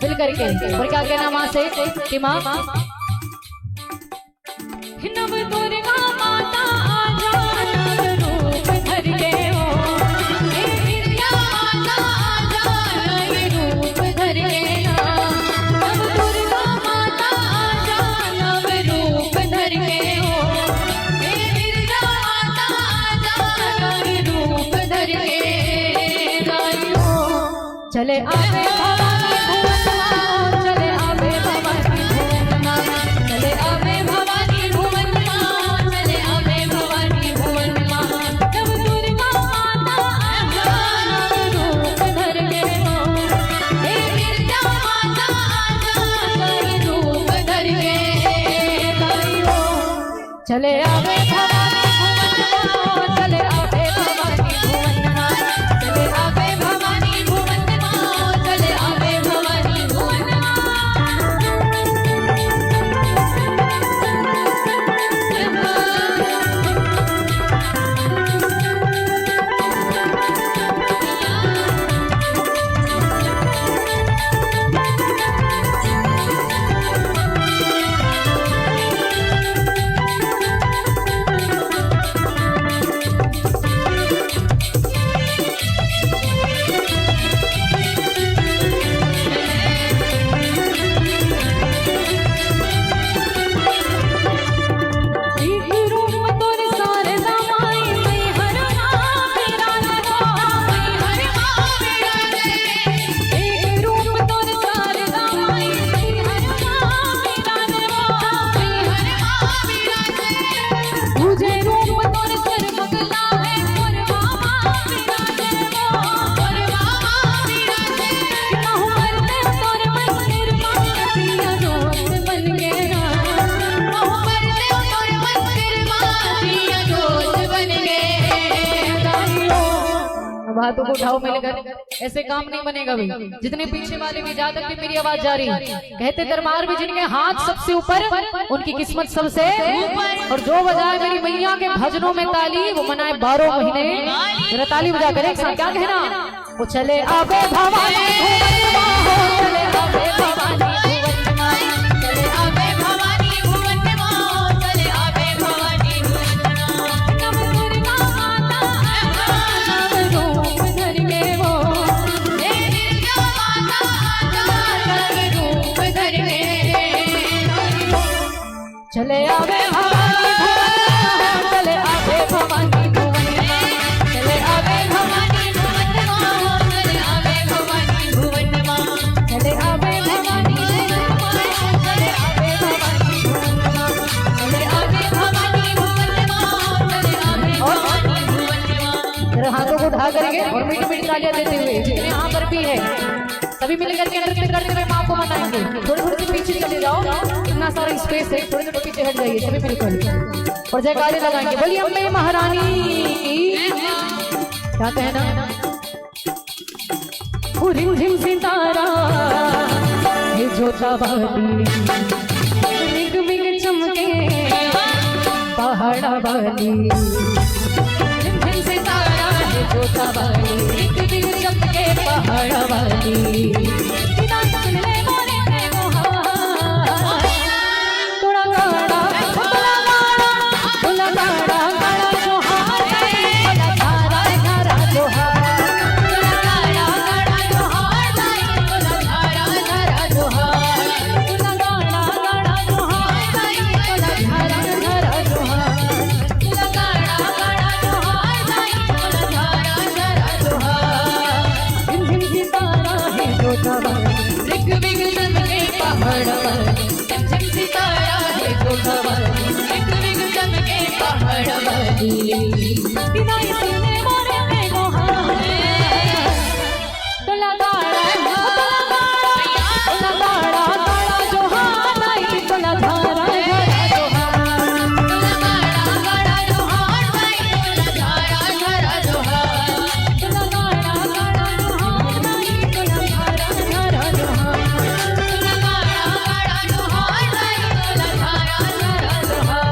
मिल करके। और क्या कहना माँ से कि माँ नव दुर्गा माता आजा रूप धर के हो, हे विद्या माता आजा रूप धर के ना, नव दुर्गा माता आजा नव रूप धर के हो, हे विद्या माता आजा नव रूप धर के गायो। चले आवे भवानी भुवन माँ, चले आवे भवानी भुवन माँ, चले आवे भवानी भुवन माँ, चले आवे भवानी भुवन माँ, नव दुर्गा माता आजा नव रूप धर के हो, हे विद्या माता आजा नव रूप धर के गायो। चले आवे भवानी भुवन माँ, चले आवे भवानी भुवन माँ, चले आवे भवानी भुवन माँ, चले आवे भवानी भुवन माँ। हाथों को उठाओ मिलकर, ऐसे काम नहीं बनेगा भी। जितने पीछे वाले भी, जहाँ तक भी मेरी आवाज जा रही, कहते दरबार में जिनके हाथ सबसे ऊपर उनकी किस्मत सबसे ऊपर। और जो बजाए मेरी मैया के भजनों में ताली, वो मनाए 12 महीने। जरा ताली बजा कर एक साथ क्या कहना, वो चले आवे भवानी भुवन माँ, चले आवे भवानी भुवन माँ, चले आवे भवानी भुवन माँ, चले आवे भवानी भुवन माँ, नव दुर्गा माता आजा नव रूप धर के हो, हे विद्या माता आजा नव रूप धर के। चले आवे भवानी भुवन, चले आवे भवानी भुवन माँ, चले आवे भवानी भुवन माँ, चले आवे भवानी भुवन माँ, चले आवे भवानी भुवन माँ, चले आवे भवानी भुवन माँ, चले आवे भवानी भुवन माँ, चले आवे भवानी भुवन माँ। जरा हाथों को उठा करके और मीठी मीठी तालियां देते हुए जितने यहाँ पर भी है सभी मिलकर के नृत्य करते हुए माँ को मनाएंगे। थोड़ी थोड़ी पीछे चले जाओ, इतना सारा स्पेस है, थोड़ी थोड़ी पीछे हट जाइए सभी मिलकर और जयकारे लगाएंगे। बोलिए अम्बे महारानी की। क्या कहना, रिम झिम सितारा हे जोता वाली, मिग मिग चमके पहाड़ा वाली, रिम झिम सितारा हे जोता वाली, मिग मिग चमके पहाड़ा वाली, सुन ले मोरे में मोहार, थोड़ा गाड़ा थोड़ा गाड़ा गाड़ा जोहार, थोड़ा धारा धारा जोहार, थोड़ा गाड़ा गाड़ा जोहार, थोड़ा धारा धारा जोहार, थोड़ा गाड़ा गाड़ा जोहार, थोड़ा धारा धारा जोहार, थोड़ा गाड़ा गाड़ा जोहार, थोड़ा धारा धारा जोहार। झिम झिम सितारा है जोता वाली, रिग बिग चमके पहाड़ वाली, झिम झिम सितारा है जोता वाली, रिग बिग चमके पहाड़ वाली, विदाई सुने मोरे में मोहार, तोला गाड़ा गाड़ा जोहार, तोला धारा धारा जोहार, तोला गाड़ा गाड़ा जोहार, तोला धारा धारा जोहार, तोला गाड़ा गाड़ा जोहार, तोला धारा धारा जोहार, तोला गाड़ा गाड़ा जोहार, तोला धारा धारा जोहार।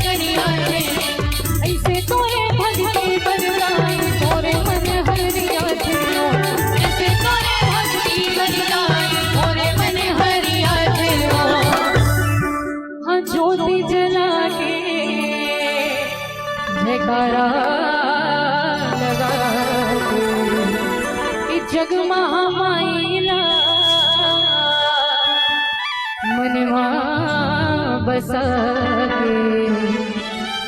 करिया थे ऐसे तोरे भक्ति बरदाई तोरे मन हरिया थे ऐसे तोरे भक्ति बरदाई तोरे मन हरिया थे हाँ ज्योति जला के जयकारा लगा के जग महामाइला मनवा बसा के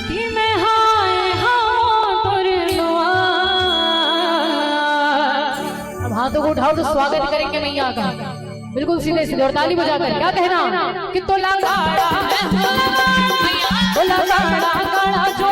कि मैं हाय हाँ तुरनुआ। अब हाथों को उठाओ तो स्वागत करेंगे मैया का बिल्कुल सीधे सीधे और ताली बजाकर क्या कहना कि तो लगाड़ा है तो लगाड़ा जो